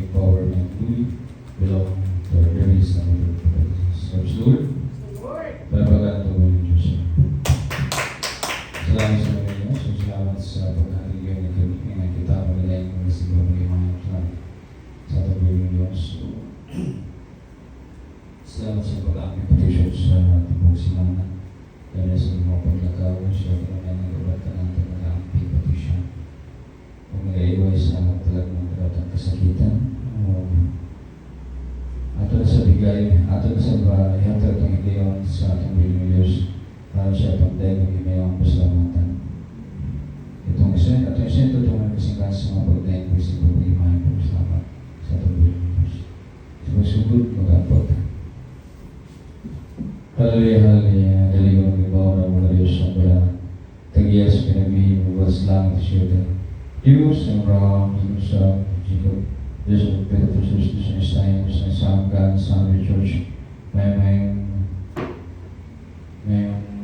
giving power and glory belong to our very Son. Sabi sa Lord, palapagan ito ng Diyos. Salamat sa mga Diyos. Salamat sa pagkakagyan ng kami. Kita mo nila yung mga siguro ng mga sa tabi ng Diyos. Salamat sa pag-aaming petition sa tibong simana. Dahil sa mga paglakaw siya, pinamay ng kabatan ng pag-aaming petition. Kung nag-iway sa talagang karatang kasakitan, ato na sa bigay, ato na sa ihatag itong ideon sa atong ng Diyos para siya itong dahil ng imayang pasalamatan. Itong isento itong kasingkas sa mga pagdahin ko sa pag-imahin ng pasalamatan sa atong ng Diyos. Sumagod, mag-apot. Hallelujah, hallelujah, galing ng ibaw na mga Diyos ang wala. Tagiyas, pinagbihin, mawas lang, siya. Diyos ng Abraham, Diyos sa Jacob, Diyos ng Pedro, Diyos ng Isaiah, Diyos ng Sangkan, Sunday Church, ngayong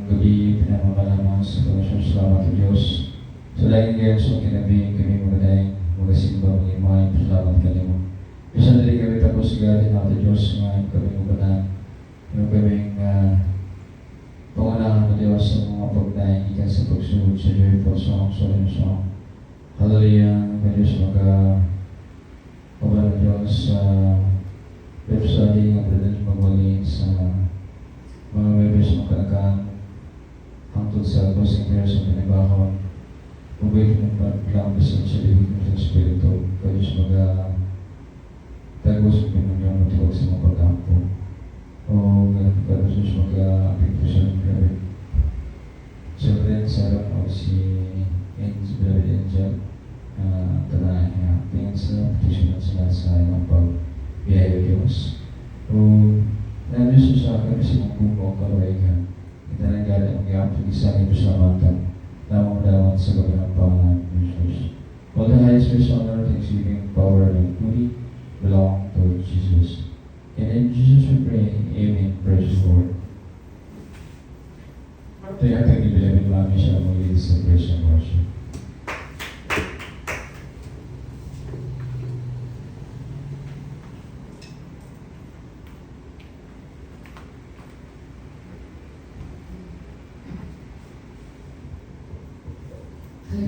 gabi, pinamamalaman sa Panginoon, salamat sa Diyos. Sa dahil ngayon, sa kinabing kami mga dahil, mga simba, mga imahin, salamat ka niyo. Diyos na dali kami tapos galing natin Diyos, ngayon kami mga na, yung kaming pangunahan ng Diyos sa mga pagdahin, ikan sa pagsunod sa joyful song, solemn song. Hallelujah, may Diyos magkabala Diyos sa website ng President Magwalin sa mga members ng kanakaan hangtod sa closing prayer sa pinibahon. Mabait ng paglambisan sa libig ng Espiritu. Kaya Diyos tagos ng Pinoon matulog sa mga pagkampo. O kaya Diyos mag-apikasyon ng grabe. Siyempre, sarap o si Beloved Angel. Tanahin nga, tingin sa petition sila sa ilang pag-biyaya Diyos. Kung nandun sa kami sa mga buko, kalawaigan, itanagala ang iyapag isa ng pasalamatan, lamang dawan sa kabilang pangalan ng Diyos. All the highest praise, honor, thanksgiving, power, and glory belong to Jesus. And in Jesus we pray, Amen. Praise the Lord. Ito yung ating ibilabin mami siya muli sa praise and worship.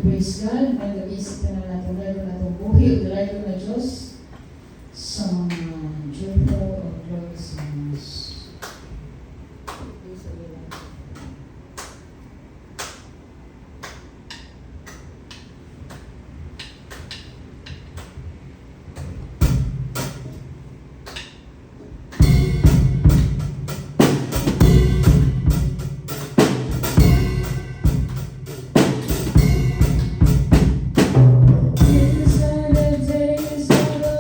Praise God, may nag-iisip na natin dahil na itong buhay o dahil na Diyos sa mga joyful o glorious songs. These are the days of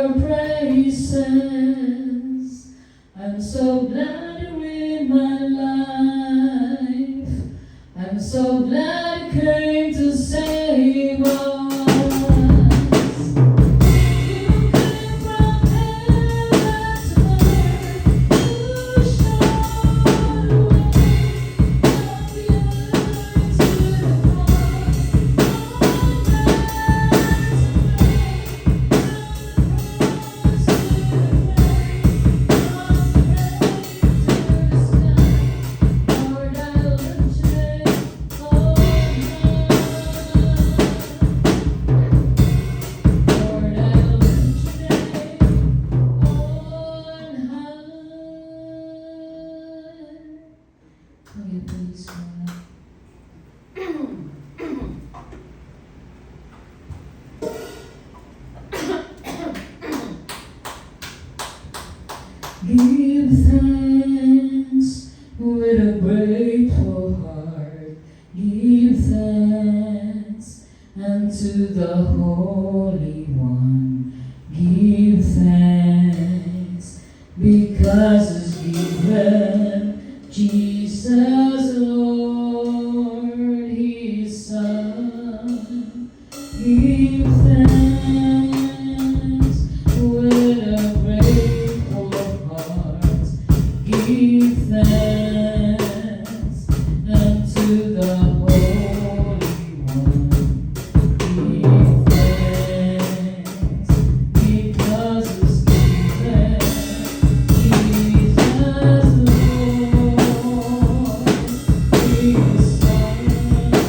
your praises. I'm so glad you're in my life. I'm so glad you came to save us. You came from heaven to earth to show the way from the earth to the cross. Give thanks with a grateful heart. Give thanks unto the Holy One. Give thanks because He's given Jesus Lord His Son. Give thanks with a grateful heart. Give thanks unto the Holy One. Give thanks because He's given Jesus Lord His Son. Give thanks.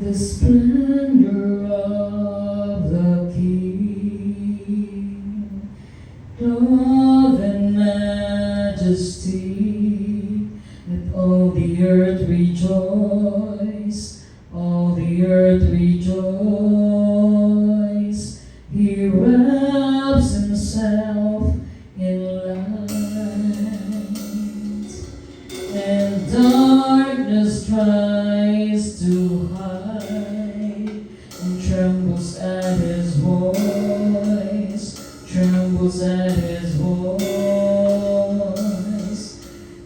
The splendor of the King, love and majesty, let all the earth rejoice, all the earth rejoice. He wraps himself in light, and darkness tries to hide, and trembles at his voice, trembles at his voice.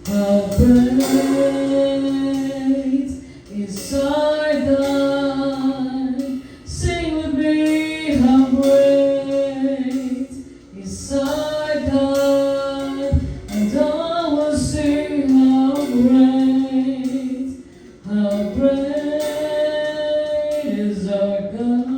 How great is our God! Sing with me, how great is our God! And all will sing, how great is our God.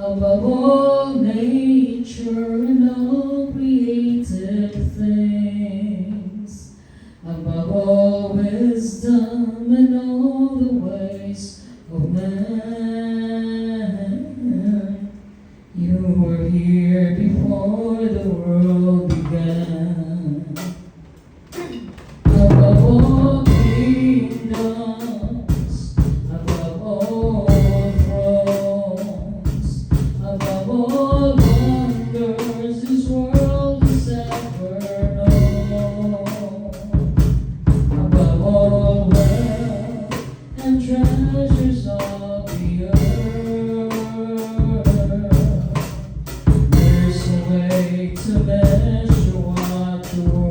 above all nature and all created things, above all wisdom and all the ways of man. You were here before the world began. Above all kingdoms, above all thrones, above all wonders this world has ever known, above all wealth and treasures of the earth, there's a way to measure what the world.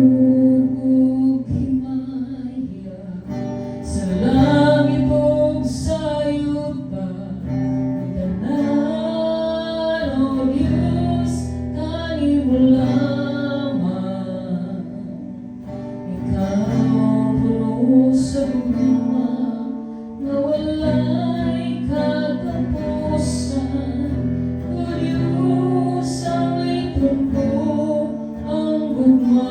Lumubog himaya sa langit o sa yuta, Magdanan, O Diyos, kanimo lamang. Ikaw ang puno sa gugma, na wala'y katapusan. O Diyos, ang may tungkol ang gugma.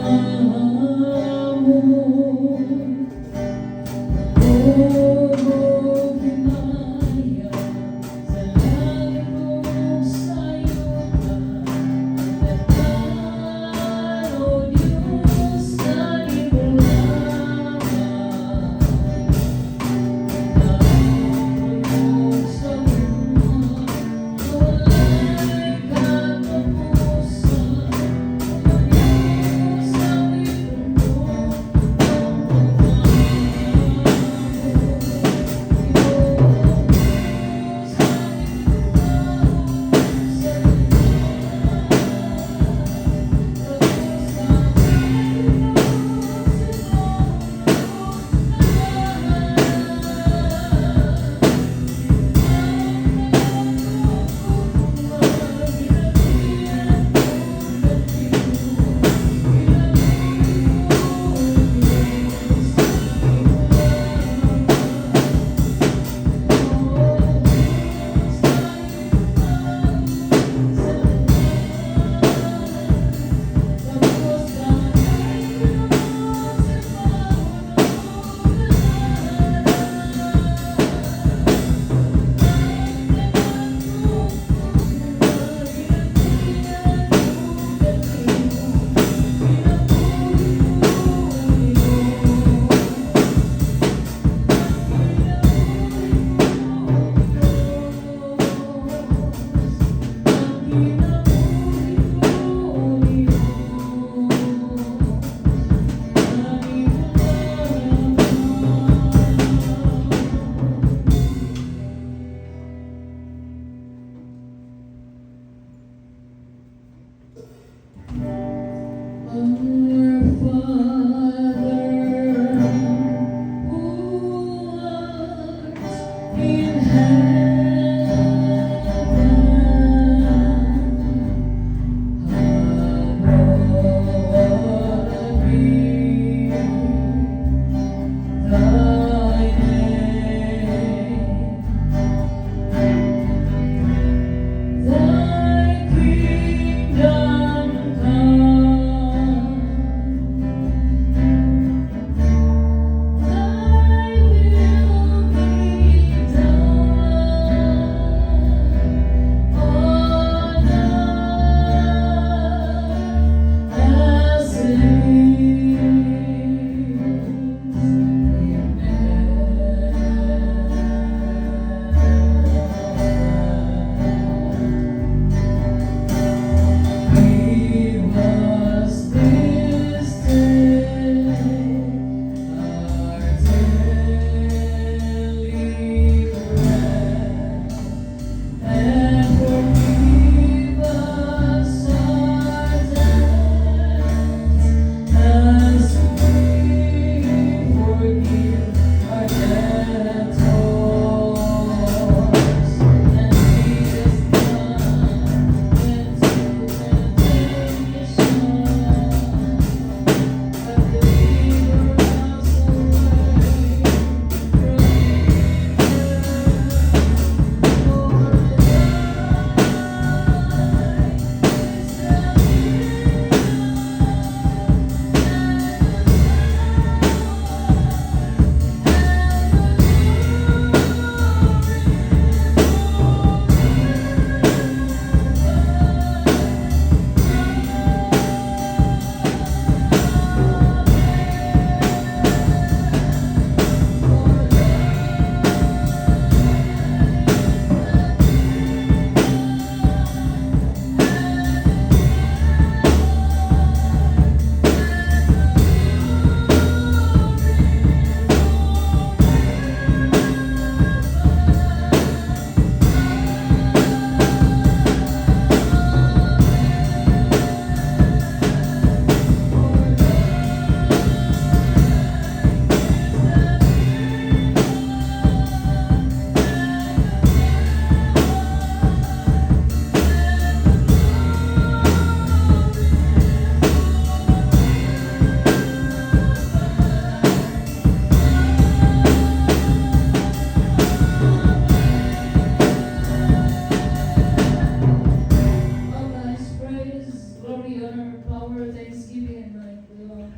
glory, honor, power, thanksgiving, and might belong.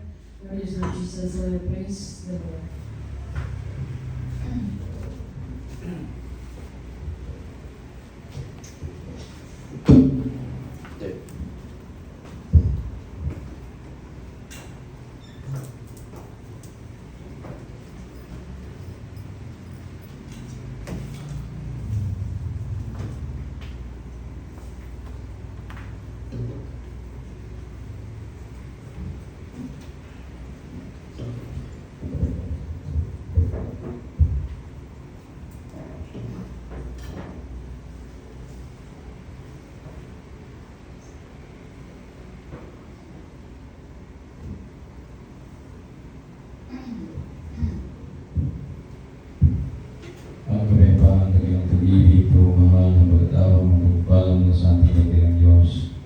Lord is Lord Jesus, Lord, praise the Lord. Ang kami pa ang kanyang pag-ibig, pagmamahal ng pagkatawang magpagpalang na sa ating kanyang Diyos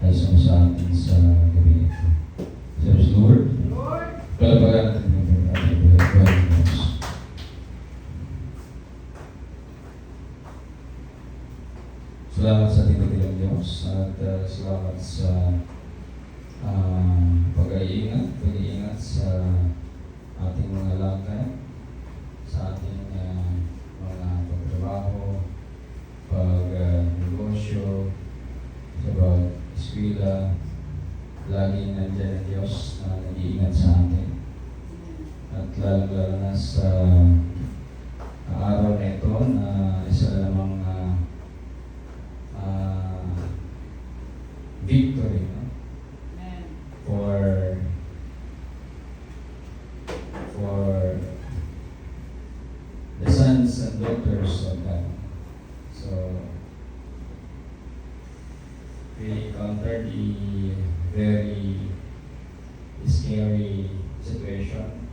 ay sa atin sa gabi ito. Praise the Lord. Palapagan natin ng ating pagkatawang Diyos. Salamat sa ating kanyang Diyos at salamat sa pag-iingat sa ating mga lakay, sa ating mga pagtrabaho, pag-negosyo, sa pag-eskwela. Laging nandiyan ang Diyos na nag-iingat sa atin. At lalo na sa araw na ito na isa namang victory, no? for the sons and daughters of God. So we encountered a very scary situation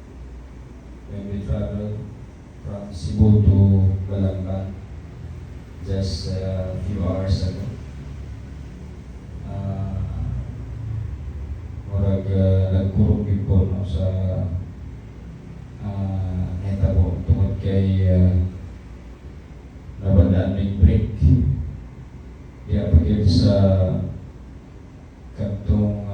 when we traveled from Cebu to Balangan just a few hours ago. Nagkurog yun po no, sa netabo tungkol kay nabandaan may break. Kaya pagkita sa kantong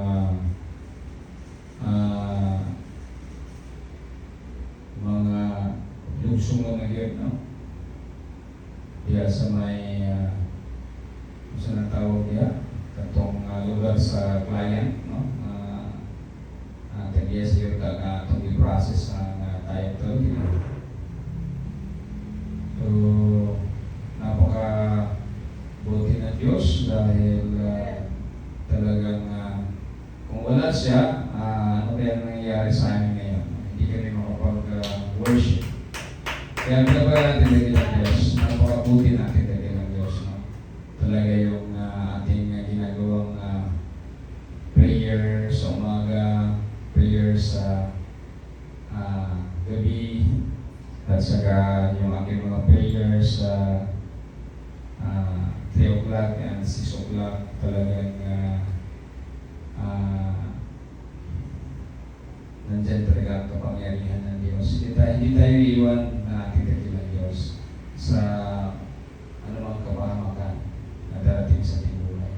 mga lugsungan na yun, no? Kaya sa may kung saan ang tawag niya, kantong lugar sa client, no? Kaya siguro itong i-process ang title. So, napaka-buti ng Diyos dahil talagang kung wala siya, ano kaya nangyayari sa amin ngayon? Hindi kami makapag-worship. Kaya pinabayan natin ng Diyos, napaka-buti natin ng Diyos. No? Talaga yung ating ginagawang prayer sa umaga, prayer sa gabi, at saka yung aking mga prayers sa 3 o'clock and 6 o'clock talagang nandyan talaga ang kapangyarihan ng Diyos. Hindi tayo iiwan na ating ng Diyos sa anumang kapahamakan na darating sa ating buhay.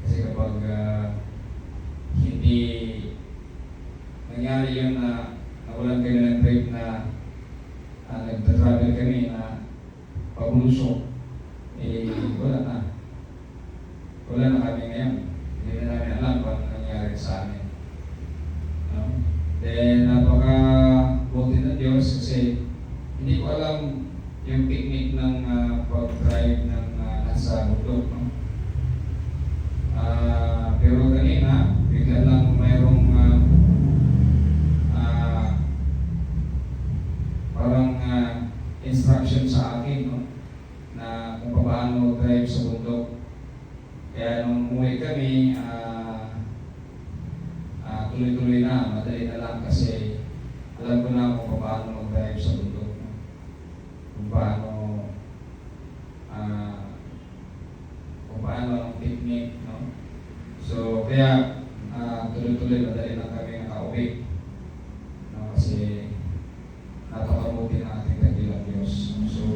Kasi kapag hindi nangyari yun na nawalan kayo ng trip na nagta-travel kami na pabulusok, wala na kami ngayon. Hindi na namin alam kung ano nangyari sa amin. Then napaka-buti ng Diyos kasi hindi ko alam yung technique ng pag-drive ng nasa bundok. No? Pero kanina, bigla lang mayroong parang instruction sa akin, no? Na kung paano drive sa bundok. Kaya nung umuwi kami, tuloy-tuloy na, madali na lang kasi alam ko na kung paano mag-drive sa bundok. No? Kung paano ang technique. No? So, kaya tuloy-tuloy, madali lang kami nakauwi. No? Kasi napakabuti ng ating dakilang Diyos. So,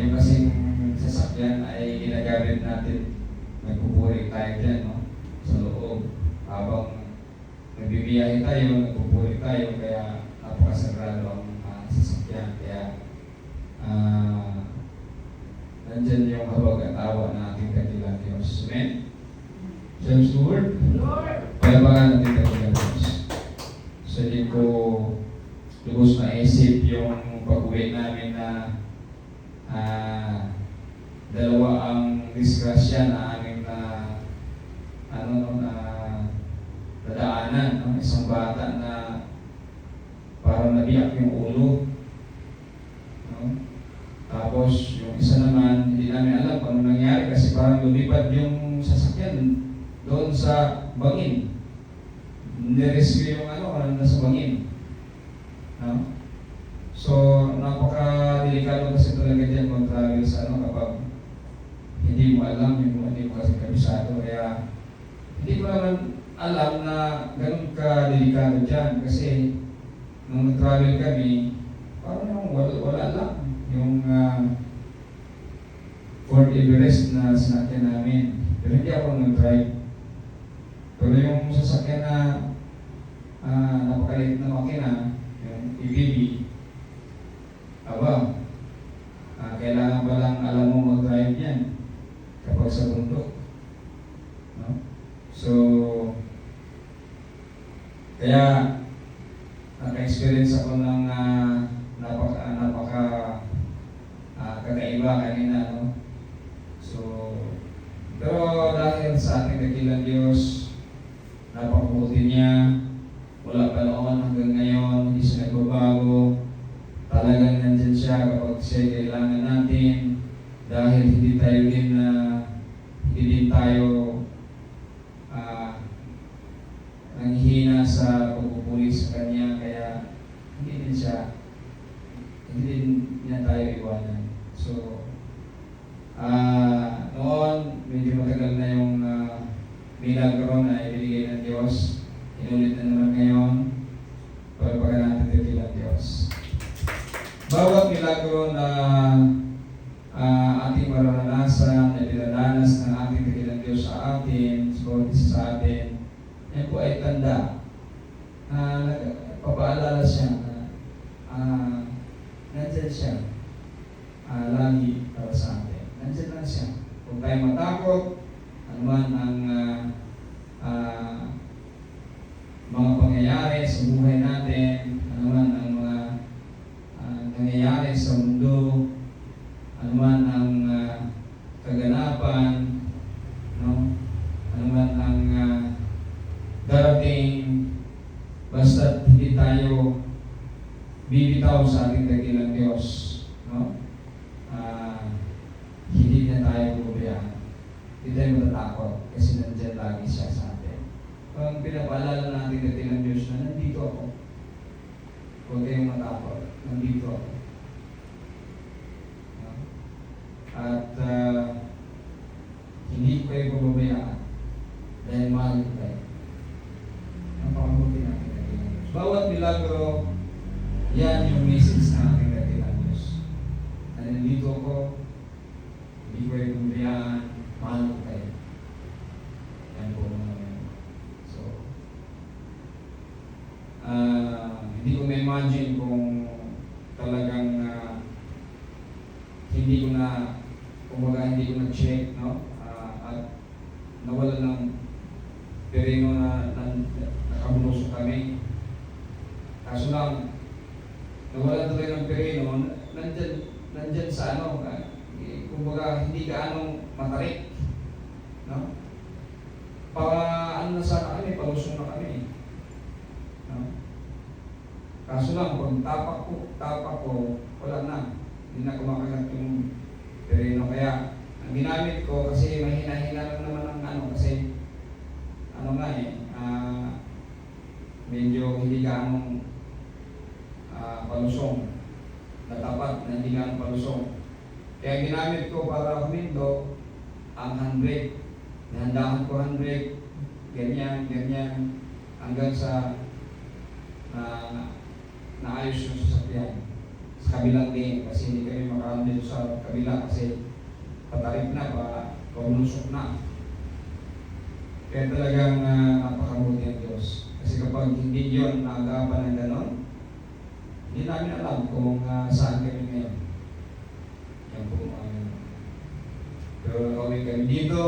yung kasing sasakyan ay ginagamit natin, nagbubuhay nagpupuri tayo dyan, no? Sa loob. Habang nagbibiyahe tayo, nagpupuri tayo, kaya napakasagrado ang sasakyan. Kaya nandyan yung habag at awa na ating kagilang Diyos. Amen? Praise the Lord. Palabakan natin kagilang Diyos. So, hindi ko lubos na isip yung pag-uwi namin na dalawa ang disgrasya na aming nadaanan, no? Isang bata na parang nabiyak yung ulo, no? Tapos yung isa naman hindi namin alam kung ano nangyari kasi parang lumipad yung sasakyan doon sa bangin. Nirescue yung nasa bangin, no? So napaka-delikado kasi talaga dyan mag-travel sa kapag hindi mo alam, hindi mo kasi kabisado. Kaya hindi ko naman alam na ganun ka-delikado dyan. Kasi nung nag-travel kami, parang yung wala lang. Yung Fort Everest na sinakyan namin. Pero hindi ako nag-drive. Pero yung sasakyan na napakalit na makina, yung EVB, kailangan ba lang alam mo mag-drive yan kapag sa bundok, no? So kaya naka-experience ako ng kakaiba kanina, no? So pero dahil sa ating dakilang Diyos, napakabuti niya, wala pa noon hanggang ngayon, hindi siya nagbabago. Talagang nandyan siya kapag siya kailangan natin, dahil hindi din tayo nanghihina sa pagpupuri sa Kanya, kaya hindi din niya tayo iwanan. So noon medyo matagal na yung milagro na ibigay ng Diyos, inulit na naman ngayon. Pagpagan natin dito ng Diyos. Bawat milagro na ating mararanasan, na dinadanas ng ating dakilang Diyos sa atin, sa atin, yan po ay tanda na nagpapaalala siya na nandyan siya lagi para sa atin. Nandyan lang siya. Kung tayo matakot, anuman ang mga pangyayari sa buhay natin, anuman ang mga nangyayari sa mundo, anuman ang kaganapan, no? Anuman ang darating, basta hindi tayo bibitaw sa ating dakilang Diyos, no? Hindi na tayo bububayaan. Hindi tayo matatakot kasi nandyan lagi siya sa atin. Ang pinapaalala natin dakilang Diyos na nandito ako. Huwag kayong matakot. Nandito ako. At hindi ko kayo pababayaan dahil mahal ko kayo. Ang pakabuti natin dakilang Diyos. Bawat milagro, yan yung message na ating dakilang Diyos. Na nandito ako, hindi ko kayo pababayaan, mahal ko kayo. Yan po mga so, hindi ko na-imagine kung talagang hindi ko na-check, no? At nawala ng perino na nakabulusok kami. Kaso lang, nawala na rin ng perino, nandyan sa kumbaga hindi ka matarik, no? Na sana kami, palusong na kami, no? Kaso lang, kung tapak ko, wala na. Hindi na kumakagat yung tereno. Kaya, ang ginamit ko, kasi mahina-hina lang naman ang kasi, medyo hindi ka palusong. Natapat na hindi ka palusong. Kaya ginamit ko para humindo ang handbrake. Nahandahan ko handbrake, ganyan, hanggang sa naayos yung sasakyan sa kabilang lane kasi hindi kami makakalun dito sa kabila kasi patarik na, pabulusok na. Kaya talagang napakabuti ang Diyos. Kasi kapag hindi yun naagapan ng ganon, hindi namin alam kung saan kami ngayon. Yan po. Pero nakauwi kami dito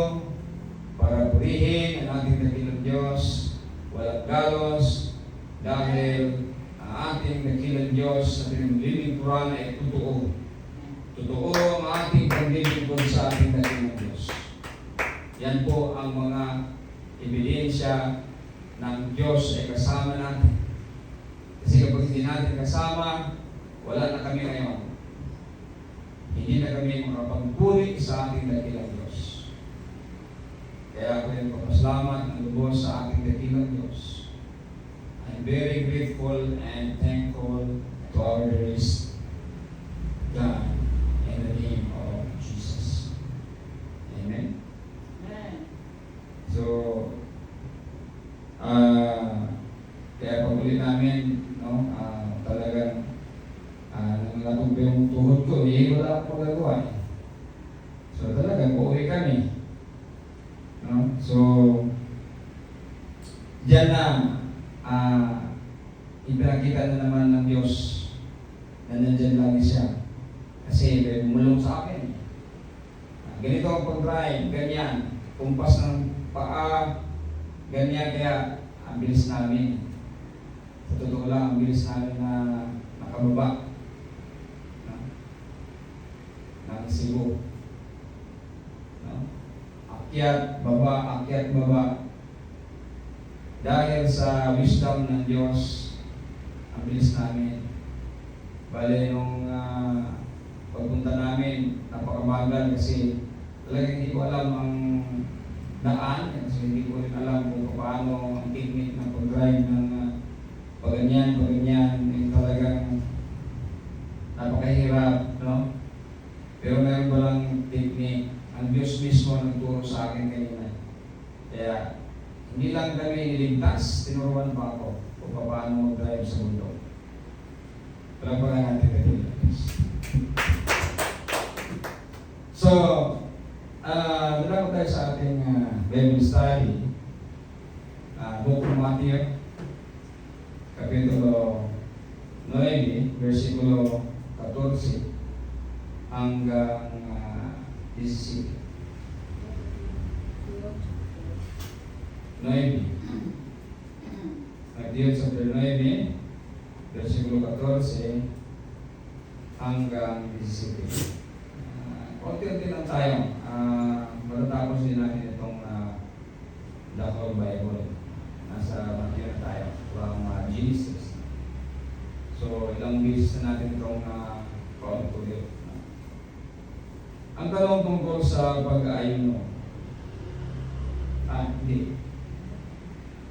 para purihin ang ating dakilang Diyos, walang galos, dahil ang ating dakilang Diyos na pinanglilingkuran ay totoo. Totoo ang ating paglilingkod sa ating dakilang Diyos. Yan po ang mga ebidensya ng Diyos ay kasama natin. Kasi kapag hindi natin kasama, wala na kami ngayon. Hindi na kami makapagpuri sa ating dakilang Diyos. Kaya ako yung papasalamat ng lubos sa ating dakilang Diyos. I'm very grateful and thankful to our dearest God in the name of Jesus. Amen. So, kaya pag-uli namin, no, talagang nangatog yung tuhod ko, wala akong magagawa. So, talagang uuwi kami. No? So, diyan na, ipinakita na naman ng Diyos na nandyan lagi siya. Kasi may bumulong sa akin. Ganito ang pag-drive, ganyan. Kumpas ng paa, ganyan, kaya ang bilis namin. Sa totoo lang, ang bilis namin na nakababa ng Cebu. No? Akyat, baba. Dahil sa wisdom ng Diyos, ang bilis namin. Bale, nung pagpunta namin, napakabagal kasi talagang hindi ko alam ang daan. Kasi hindi ko rin alam kung paano ang technique ng pag-drive ng paganyan. Talagang napakahirap, no? Pero meron palang technique. Ang Diyos mismo nagturo sa akin kanina. Kaya, hindi lang kami niligtas, tinuruan pa ako kung paano mag-drive sa bundok. Palapakan natin ito. So, dala ko tayo sa ating Bible study. Book of Matthew, Kapitulo 9, versikulo 14 hanggang 17. 9. Matthew chapter 9, versikulo 14 hanggang 17. Konti-konti lang tayo. Matatapos din natin itong the whole Bible. Nasa Matthew na tayo from Genesis. So, ilang beses na natin itong paulit-ulit. Ang tanong tungkol sa pag-aayuno. Hindi.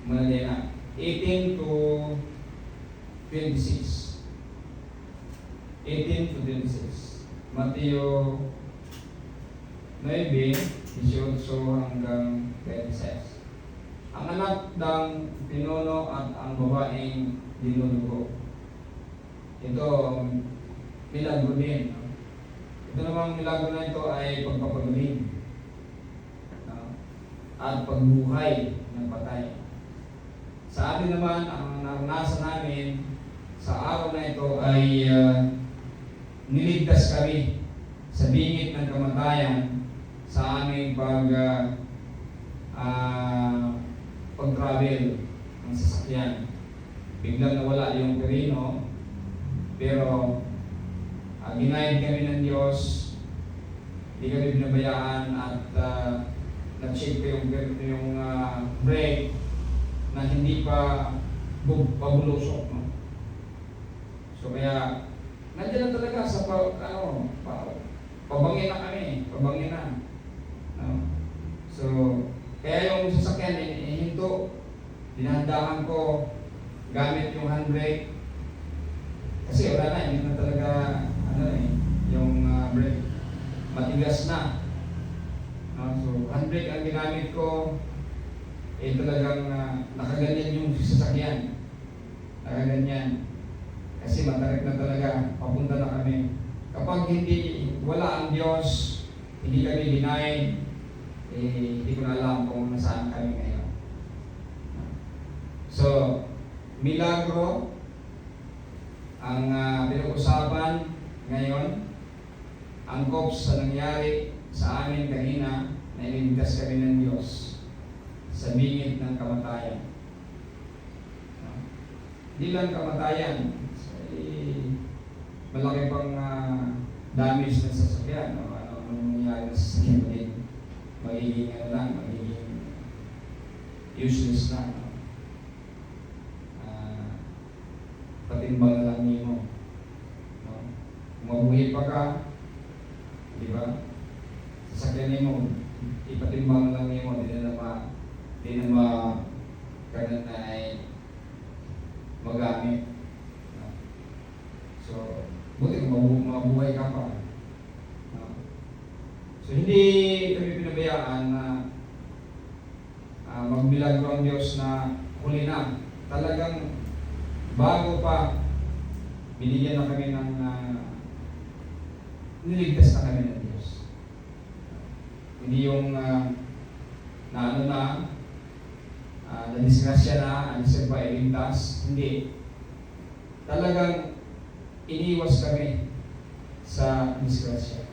Mali na. 18 to 26. 18 to 26. Matthew 9, 18 hanggang 26. Ang anak ng pinuno at ang babaeng dinudugo. Ito, milagro din. Ito namang milagro na ito ay pagpapagaling at pagbuhay ng patay. Sa atin naman, ang naranasan namin sa araw na ito ay niligtas kami sa bingit ng kamatayan sa aming pag-travel ng sasakyan. Biglang nawala yung perino, pero ginaid kami ng Diyos, hindi kami binabayaan at na-check ko yung brake na hindi pa pabulusok. No? So kaya, nandiyan na talaga sa pabangin na kami, pabangin na. No? So, kaya yung sasakyan, hinto, dinahandahan ko gamit yung handbrake. Kasi wala na, hindi na talaga, yung brake, matigas na. So, handbrake ang ginamit ko, talagang nakaganyan yung sasakyan. Nakaganyan. Kasi matarik na talaga, papunta na kami. Kapag wala ang Diyos, hindi kami denied, hindi ko na alam kung nasaan kami ngayon. milagro ang pinag-usapan ngayon. Angkop sa nangyari sa amin kanina na iligtas kami ng Diyos sa bingit ng kamatayan. Hindi lang kamatayan, malaki pang damage ng sasakyan. Anong nangyari na sasakyan, magiging useless na. Patimbang na lang mo. Kung mabuhay pa ka, di ba? Sasakyan mo, ipatimbang lang mo, di na kanan na ay magamit. So, buti kung mabuhay ka pa. So, hindi kami pinabayaan na magmilagro ang Diyos na huli na. Talagang bago pa, binigyan na kami ng niligtas na kami ng Diyos. Hindi yung na-disgrasya na, ang isa pa iligtas. Hindi. Talagang iniwas kami sa disgrasya.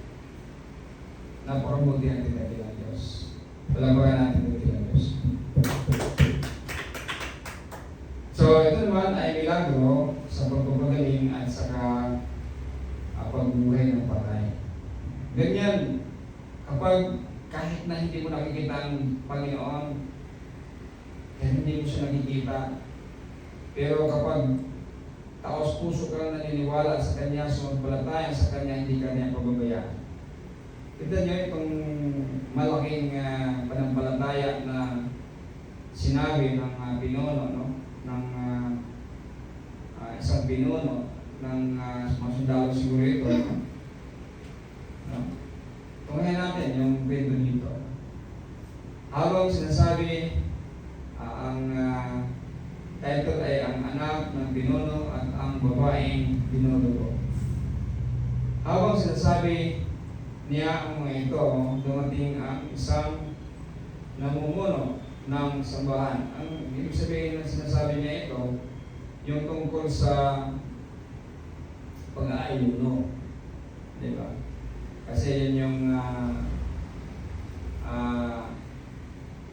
Napakabuti ang tinatili ng Diyos. Palabagan natin ang tinatili ng Diyos. So, ito naman ay milagro sa pagpapagaling at saka pagbuhay ng patay. Ganyan, kapag kahit na hindi mo nakikita ang Panginoon, kahit hindi mo siya nakikita, pero kapag taos puso kang naniniwala sa Kanya, sumampalataya sa Kanya, hindi Kanya pababayaan. Kita niyo itong malaking panampalataya na sinabi ng pinuno, no? Ng isang pinuno ng mga sundalo siguro ito. No? Tungayan natin yung kwento dito. Habang sinasabi, ang title ay ang anak ng pinuno at ang babaeng pinuno. Habang sinasabi niya ang mga ito, dumating ang isang namumuno ng sambahan. Ang ibig sabihin ng sinasabi niya ito, yung tungkol sa pag-aayuno. Diba? Kasi yun yung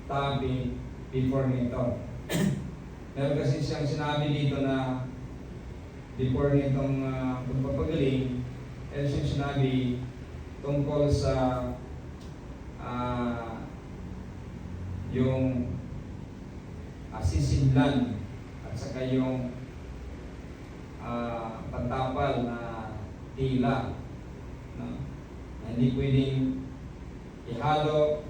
topic before nito. Meron kasi siyang sinabi dito na before nitong pagpapagaling, meron siyang sinabi tungkol sa yung sisidlan at saka yung pantapal na tila na hindi pwedeng ihalo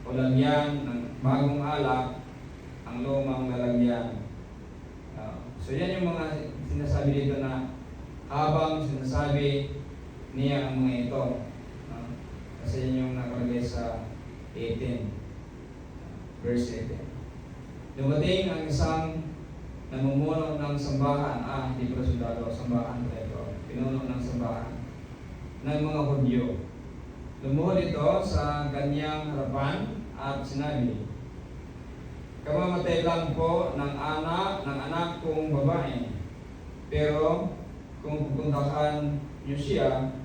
o lagyan ng bagong alak ang lumang lalagyan. So yan yung mga sinasabi dito na habang sinasabi niya ang mga ito. Kasi yan yung nakalagay sa 18, verse 18. Dumating ang isang namumuno ng sambahan, hindi pala sundalo, sambahan pala ito, pinuno ng sambahan ng mga Hudyo. Lumuhod ito sa kanyang harapan at sinabi, kamamatay lang po ng anak kong babae, pero kung pupuntahan niyo siya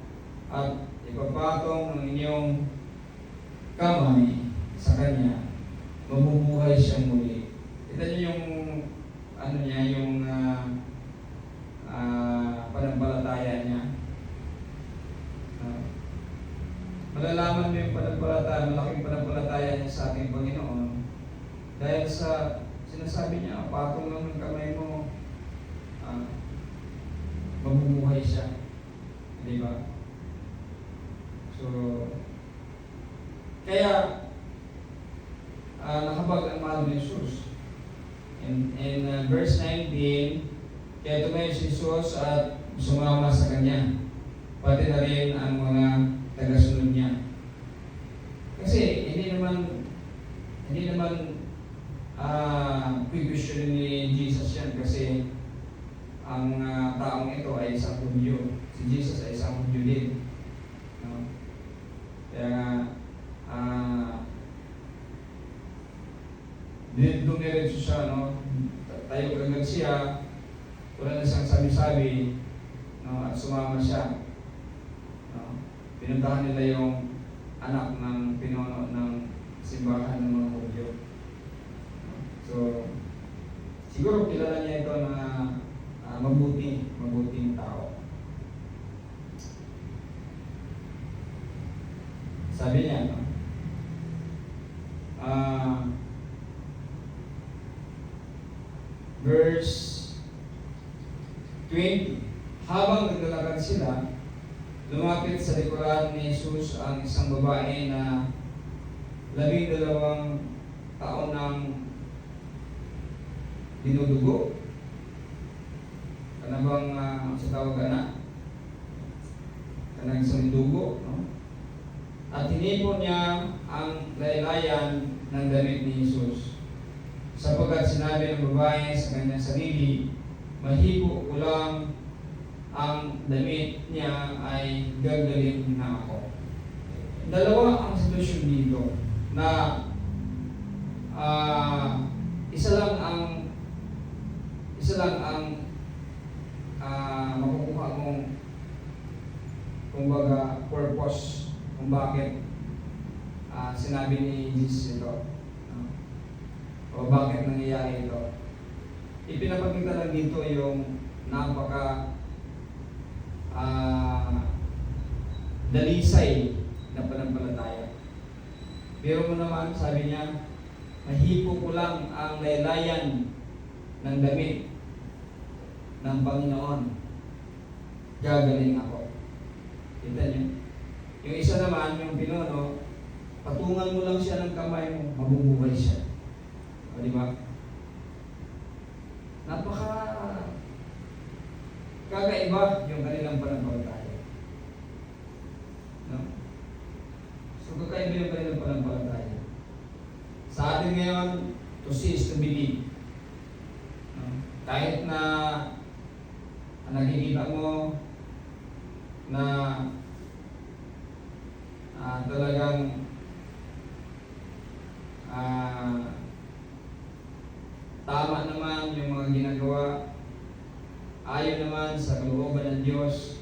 at ipapatong ng inyong kamay sa kanya, mabubuhay siyang muli. Kita niyo yung yung panampalataya niya. Malalaman mo yung panampalataya, malaking panampalataya niya sa ating Panginoon dahil sa sinasabi niya, patong lang ng kamay mo, mabubuhay siya. Di ba? So, kaya nakabag ang mahal ni Jesus. In verse 19, kaya tumayo si Jesus at sumama sa kanya, pati na rin ang mga tagasunod niya. Kasi hindi naman question ni Jesus yan, kasi ang taong ito ay isang Hudyo. Si Jesus ay isang Hudyo din. No? Kaya dumiretso siya, no? Tayo kagad siya, wala na siyang sabi-sabi, no? At sumama siya. No? Pinuntahan nila yung anak ng pinuno ng simbahan ng mga Hudyo. No? So, siguro kilala niya ito na mabuting tao. Sabi niya, no? Verse 20, habang naglalakad sila, lumapit sa likuran ni Jesus ang isang babae na 12 taon ng dinudugo. Kanabang sa tawag na kanang isang dugo, no? At hinipon niya ang laylayan ng damit ni Jesus, sapagkat sinabi ng babae sa kanyang sarili, mahipo ko lang ang damit niya ay gagaling na ako. Dalawa ang sitwasyon dito na isa lang ang makukuha mong kumbaga purpose kung bakit sinabi ni Jesus ito, o bakit nangyayari ito. Ipinapakita lang dito yung napaka dalisay na pananampalataya. Pero mo naman, sabi niya, mahipo ko lang ang laylayan ng damit ng Panginoon, gagaling ako. Kita niyo? Yung isa naman, yung pinuno, patungan mo lang siya ng kamay mo, mabubuhay siya. O, di ba? Napaka kakaiba yung kanilang pananampalataya. No? So, kakaiba yung kanilang pananampalataya. Sa atin ngayon, to see is to believe. No? Kahit na nakikita mo na talagang tama naman yung mga ginagawa, ayon naman sa kalooban ng Diyos,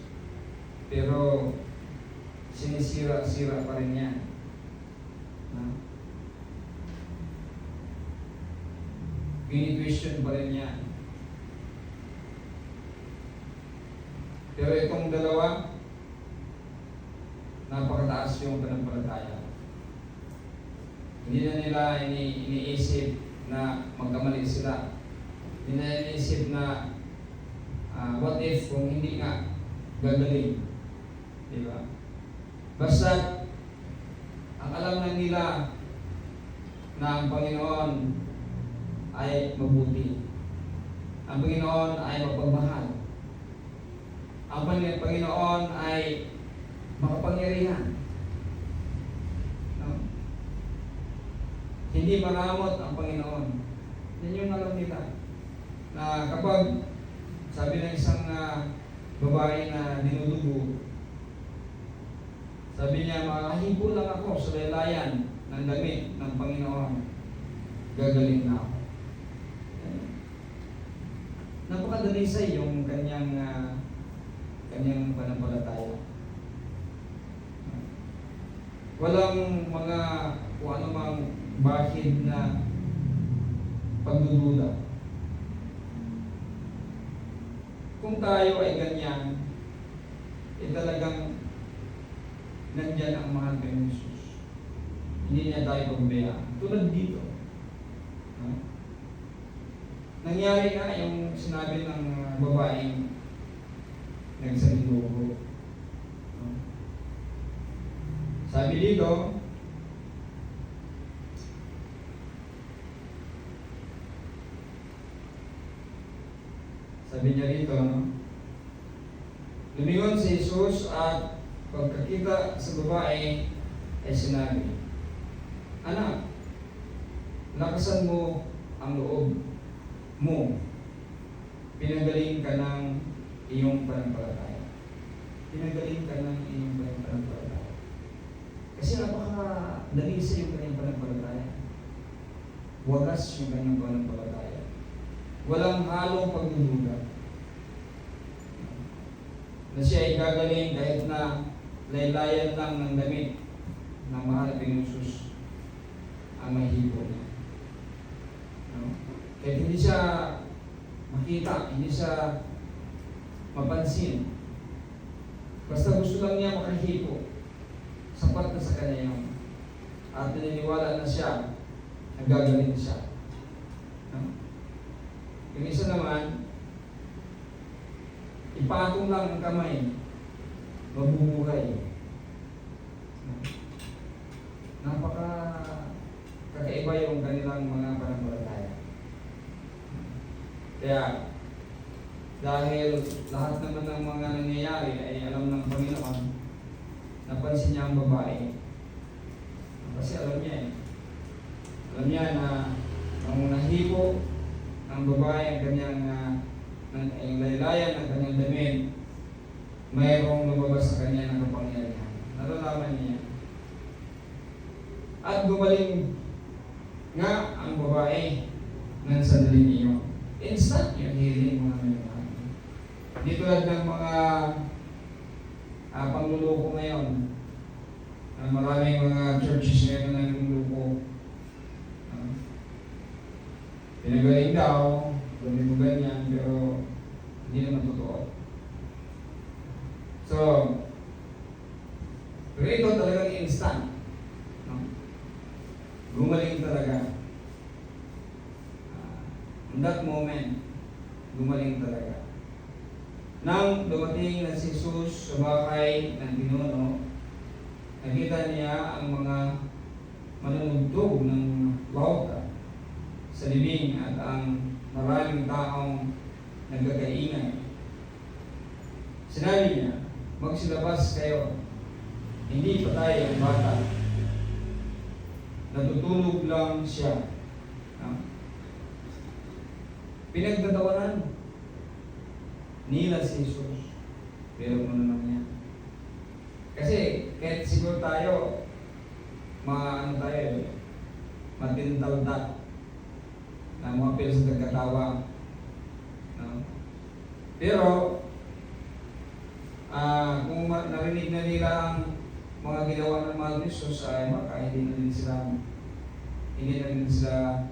pero sinisira-sira pa rin yan. Pini-question pa rin yan. Pero itong dalawa, napakataas yung pananampalataya. Hindi na nila iniisip na magkamali sila. Hindi na iniisip na what if kung hindi nga gagaling. Diba? Basta ang alam na nila na ang Panginoon ay mabuti. Ang Panginoon ay mapagmahal. Ang Panginoon ay makapangyarihan. No? Hindi maramot ang Panginoon. Yan yung alam nila. Na kapag sabi ng isang babae na dinudugo, sabi niya, makahipo lang ako sa laylayan ng damit ng Panginoon, gagaling na ako. Napakadalisay yung kanyang pananampalataya. Walang mga kung ano mang bahid na pagdududa. Kung tayo ay ganyan, talagang nandyan ang mahal kay Jesus. Hindi niya tayo pagbaya. Tulad dito. Nangyari nga yung sinabi ng babaeng nagsalitugo. Sabi dito, sabi niya rito, lumingon si Jesus at pagkakita sa babae ay sinabi, anak, lakasan mo ang loob mo, pinagaling ka ng iyong pananampalataya. Pinagaling ka ng iyong pananampalataya. Kasi napakadali sa iyong kanyang pananampalataya. wagas yung kanyang pananampalataya. Walang halong pagdududa na siya ay gagaling kahit na laylayan lang ng damit ng mahal na Jesus ang mahihipo niya. No? Kahit hindi siya makita, hindi siya mapansin, basta gusto lang niya makahipo, sapat na sa kanya yun. At naniniwala na siya, nagagaling siya. No? Yung isa naman, ipatong lang ang kamay, mabubuhay. Napaka kakaiba yung kanilang mga pananampalataya. Kaya, dahil lahat naman ng mga nangyayari ay alam ng Panginoon, napansin niya ang babae. Kasi alam niya eh. Alam niya na ang nahipo ng babae ang kanyang ang laylayan ng kanyang damit, mayroong lumabas sa kanya ng kapangyarihan. Nalalaman niya. At gumaling nga ang babae ng sandaling niyo. Instant yung healing, mga nalalaman. Hindi tulad ng mga pangluloko ngayon. Maraming mga churches ngayon na niluluko. Pinagaling daw, gawin mo ganyan, pero hindi naman totoo. So, pero ito talagang instant. No? Gumaling talaga. In that moment, gumaling talaga. Nang dumating na si Jesus sa bahay ng pinuno, nakita niya ang mga manunugtog ng lauta sa libing at ang maraming taong nagkakaingay. Sinabi niya, magsilabas kayo, hindi patay ang bata. Natutulog lang siya. Pinagtatawanan nila si Jesus. Pero ano naman yan? Kasi kahit siguro tayo, matintalda na mga pila sa nagkatawa. No? Pero, kung narinig na nila ang mga ginawa ng mahal ni Jesus, ay hindi na din sila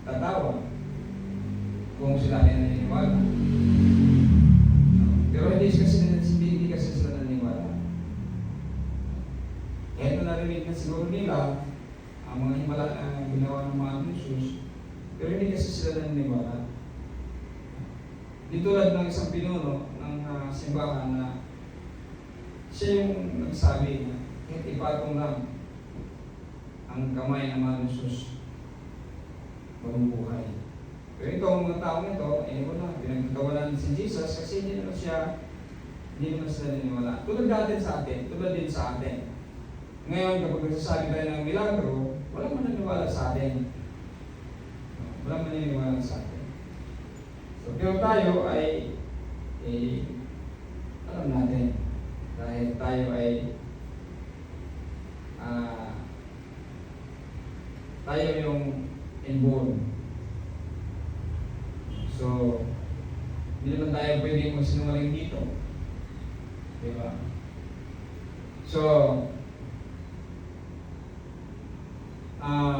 tatawa kung sila ay naniniwala. No? Pero hindi kasi sila naniniwala. Kahit na narinig na siguro nila ang mga himala na ginawa ng mga Jesus, pero hindi kasi sila naniniwala. Di tulad ng isang pinuno ng simbahan na siya yung nagsabi na kahit ipatong lang ang kamay ng mga Jesus, mabubuhay. Pero itong mga taong ito, wala, pinagtatawanan si Jesus kasi hindi naman sila naniniwala. Tulad din sa atin. Ngayon, kapag nagsasabi tayo ng milagro, walang maniniwala sa atin. Walang maniniwala sa atin. So, pero tayo ay, alam natin, dahil tayo ay, tayo yung inborn. So, hindi naman tayo pwede magsinungaling dito. Diba? So,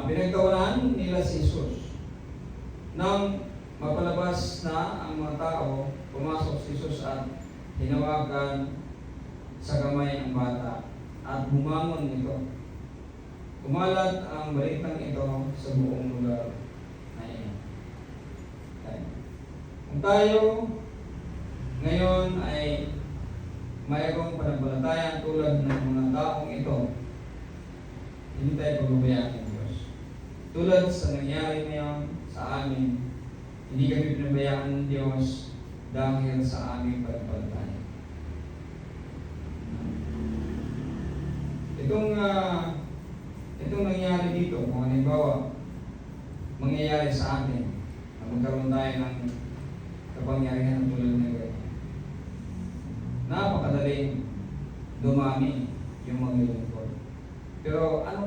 pinagtawanan nila si Jesus. Nang mapalabas na ang mga tao, pumasok si Jesus at hinawakan sa kamay ang bata at bumangon ito. Kumalat ang balitang ito sa buong lugar na iyon. Kung tayo ngayon ay mayroong pananampalataya tulad ng mga taong ito, hindi tayo pagbabayaan ng Diyos. Tulad sa nangyari ngayon sa amin, hindi kami pinabayaan ng Diyos dahil sa aming pananampalataya. Itong nangyari dito, kung halimbawa, mangyayari sa atin, na magkaroon tayo ng kapangyarihan ng tulad ng ganyan. Napakadaling dumami yung mga lingkod. Pero ano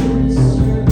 Praise God.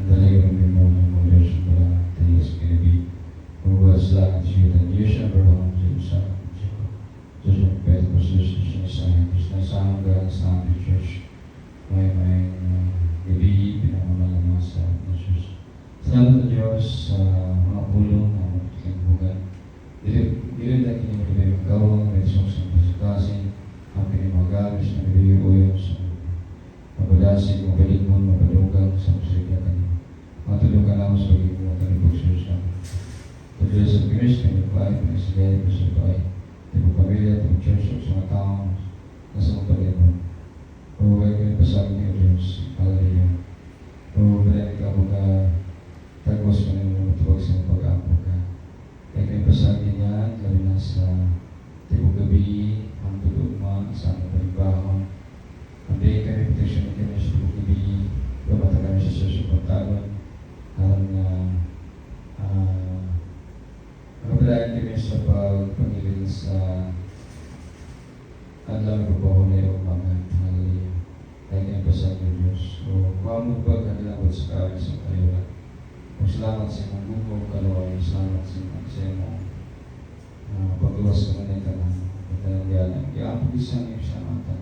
The living room congregation is going to be who was like you the news number on Jerusalem. Just like bed position sa hanggang sa church may gabi pinamamalang sa Jesus. Salamat sa Diyos sa mga pulong na magkikimbugan. Dili na kinimagabay magkawang resong sa pasikasin ang kinimagamis na gabi uyo sa mabalasig, mabalingon, mabalugang sa pasigla kanina. Matulungan ako sa pagiging mga kanibog siya. The Diyos of Christ, kanipay, panasigay, pasapay, tibong pamilya, tibong church, sa mga taong nasa mga palibon. O ay pinipasag niyo Diyos, hallelujah. O balay ka mga tagos ka ng mga tuwag sa mga pag-apo ka. Ay pinipasag niya, lalo na sa tibong gabi, ang tulugma, sa mga panibahon. Hindi kami protection kami sa tibong gabi, bumata kami sa susunod alam na nakabalaan kami sa adlaw ko pa huli o mga hallelujah. Kaya ko sa Diyos. So, kuha mo pa kanila ko sa kain sa kayo. Kung salamat sa imong buko, kalaway, salamat sa imong pagluwas ka man ito na itanagyalan. Kaya ang pag-isang iyo siya mata.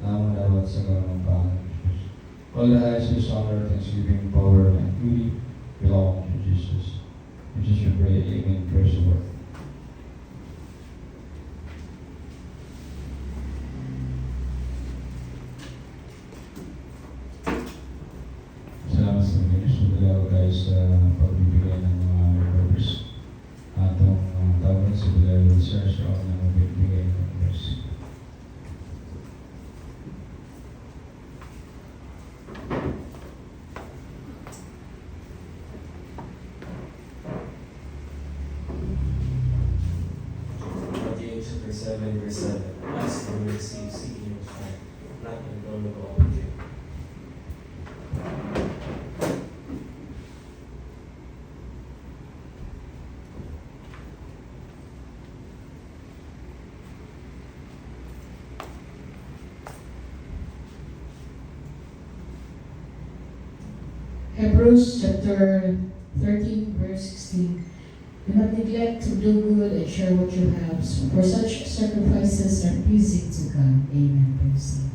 Naman dapat sa karoon ng pangalan ng Diyos. All the highest is honor, thanksgiving, power, and beauty belong to Jesus. In Jesus we pray, amen. Praise the Lord. Salamat sa Diyos. Sudalaw tayo sa pagbibigay ng mga members. Atong tawag sa Bilay Research o na magbibigay ng members. James chapter 7, verse 7. Ask and you will receive, seek and you will find. Knock and the door will be opened to you. Hebrews chapter 13, verse 16. Do not neglect to do good and share what you have, for such sacrifices are pleasing to God. Amen. Praise God.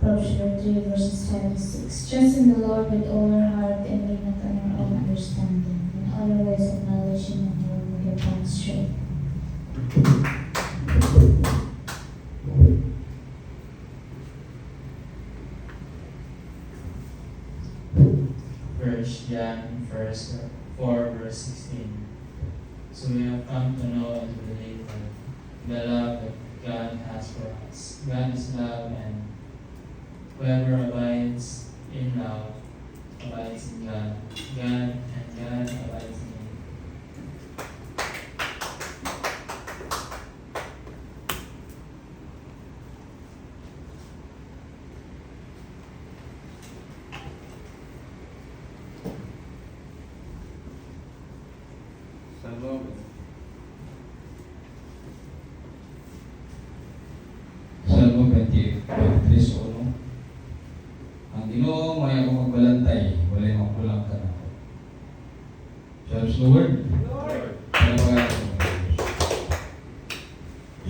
Proverbs 3 verses 5 to 6. Trust in the Lord with all your heart and lean not on your own understanding. In all your ways acknowledge Him and He will make your paths straight. First John 4 verse 16. So we have come to know and to believe the love that God has for us. God is love, and whoever abides in love abides in God. God and God abides in him. Salmo Salmo 23:1. Ang Ginoo may ako magbalantay, walay makulang ka na. Sabi sa Lord,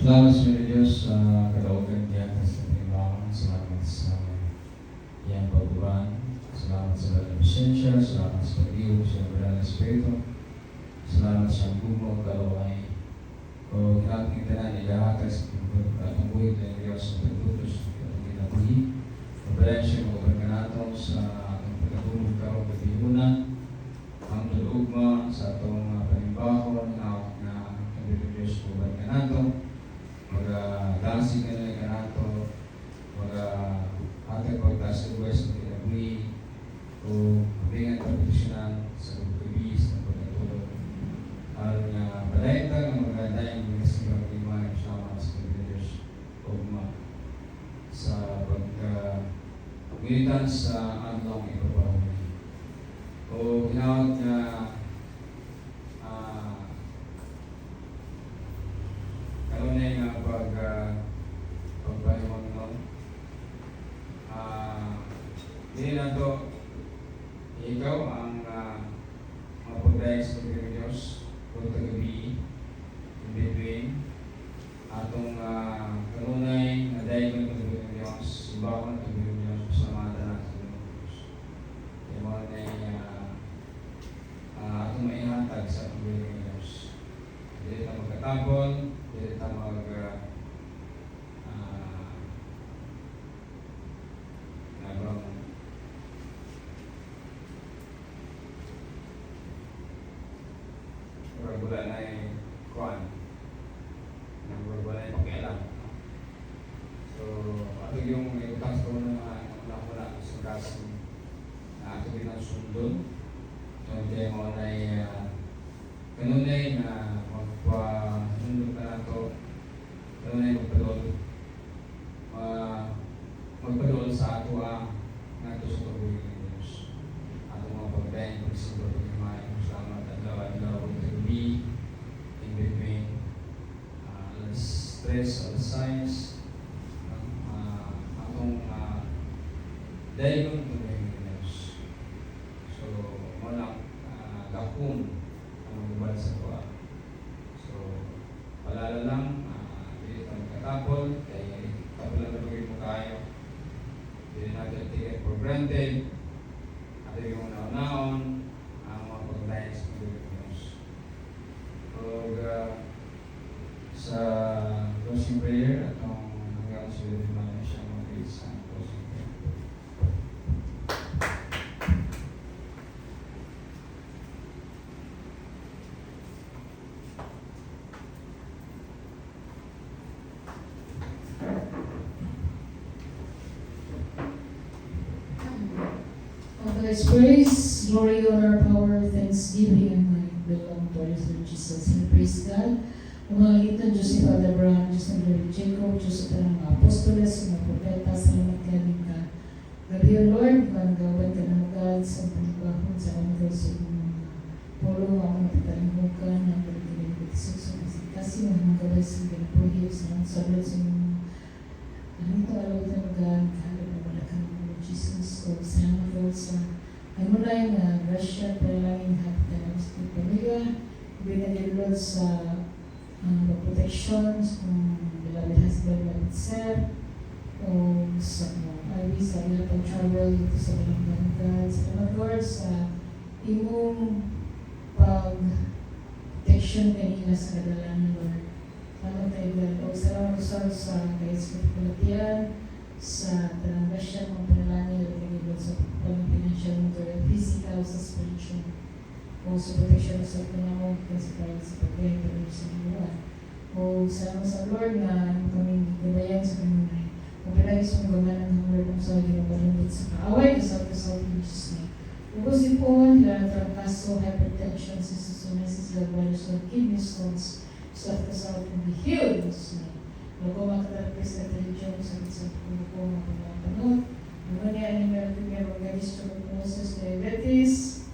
salamat sa Diyos sa kaloogan niya sa pagkakamakan. Salamat sa iyang pagburan. Salamat sa dalang bisensya. Salamat sa pag-iwag sa Banal na Espiritu. Salamat sa bumog kalaway. O ating tanan ilahatag sa atong buhay ng Diyos sa pagtutos ng atong kinabuhi. Mabalensya mo ka nato sa atong pagkatulog karong pagbiuna. Ang tulugma sa atong panimbaho na ang Diyos mo ka nato. Mag-dancing ka nato. Mag-atag pagtaas ng buhay sa kinabuhi. O mabingan pagpetisyonan sa pagkabis ng pagkatulog. Aron nga balenta ng mga dayang minasigang iman sama sa Diyos ugma sa pagkagilitan sa adlaw ng ibabaw. O ginawat nga kanunay nga pagpahimang nun. Dili na to ikaw ang mapagdayan sa Diyos kung tagabi in between atong kanunay na dahil ng tagabi ng Diyos, ibawan ng tagabi ng Diyos, pasalamatan natin sa Diyos. Kaya mga na atong maihatag sa atong tagabi ng Diyos. Dili ta magkatapon, dili ta wala na yung kuhan. Wala yung pakialam. So, ato yung utang ko na wala sa kaso na ato pinasundon. So, kaya mo na kanunay na magpa-sundon ka na ito. Kanunay magpadol. magpadol sa ato nga sa kabuhi ng Diyos. Ato mga pagdayan, pagsimbo ng mga salamat at lawa-lawa ng gabi, in between, alas 3, alas 6, atong dayon ng Diyos. So, walang gakong ang magubad sa tuwa. So, palala lang, hindi ito magkatapol, kaya kapalan na bagay mo kayo. Hindi natin take it for granted. At yung naon-naon, ang mga pagdayan sa Diyos. So, sa closing prayer, atong hanggang sa naman siya mga sa closing prayer. Let's praise, glory, honor, power, thanksgiving, and might belong to our Lord Jesus. And praise God. Umagitan Diyos si Father Abraham, Diyos ng Lord Jacob, Diyos sa tanang mga apostoles, mga propeta, salamat kami ka. Gabi o Lord, managawan ka ng God sa panibahon sa aming sa mga polo, ang mga pitalimukan, ang pagkiling kutisok sa kasi mga gabay sa ganapuhip, sa mga sablot sa mga ito alaw na God, kalab na wala ka ng Lord Jesus. So, salamat Lord sa ay mula yung grasya, panalangin, hapit na sa pamilya, binagay Lord sa protection sa beloved husband, beloved sir, o sa IB, sa ilang pag-travel dito sa Balanggan God. Salamat Lord sa imong pag-protection kanina sa kadalanan Lord. Salamat tayo God. O salamat Lord sa kaisipulatian, sa talangasya ng panalangin at kanilod sa palang financial, mental, physical, sa spiritual. O sa protection sa pinamog kasi tayo sa pag-gaya sa buwan. O salamat sa Lord na kami gabayan sa kanunay. O pinagis mong gamanan ng Lord ang sa ginabalungit sa kaaway, kasal-kasal in Jesus' name. Ubus ipon, trangkaso, hypertension, cystitis, diabetes, kidney stones, kasal-kasal can be healed in Jesus' name. Logo makatarapis at religion, sakit sa pagkuko, mapagpapanot, pneumonia, anemia, leukemia, organis, tuberculosis, diabetes,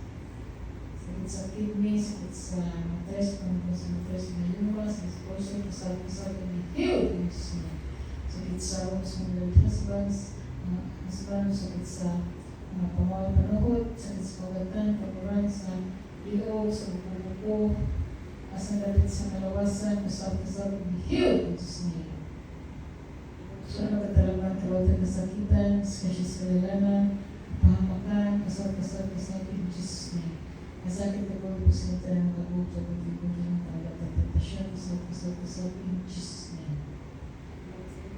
sakit sa kidney, sakit sa matres, matres na lumabas, exposure, kasal-kasal can be healed in Jesus' name. Sakit sa rooms ng Lord husbands, sakit sa pamawal panahod, sakit sa pagatan, pagkuran sa liog, sa buko-buko, asang dalit sa kalawasan, kasal-kasal can be healed in Jesus' name. So, magkatalaman, kalawatan, kasakitan, kasi sa kalalanan, pahamakan, kasal-kasal in Jesus' name. Masakit na po po sa ng kabuto, pag-ibigin ng talagang tentasyon, kasal-kasal in Jesus' name.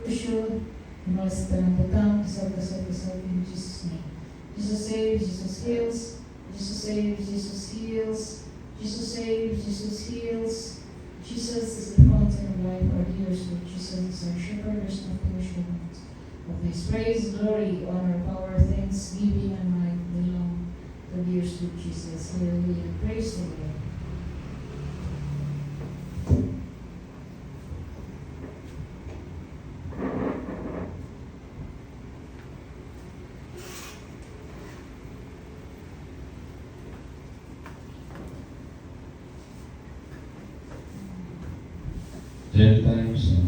Crucial, mga sa tanang butang, kasal-kasal in Jesus' name. Jesus saves, Jesus heals, Jesus saves, Jesus heals, Jesus saves, Jesus heals. Jesus is the fountain of life, our leaders, Lord Jesus is our shepherd, there's nothing we should want. Of His praise, glory, honor, power, thanksgiving, and might belong to the dear Lord Jesus. Hallelujah. Praise the Lord. Ten times and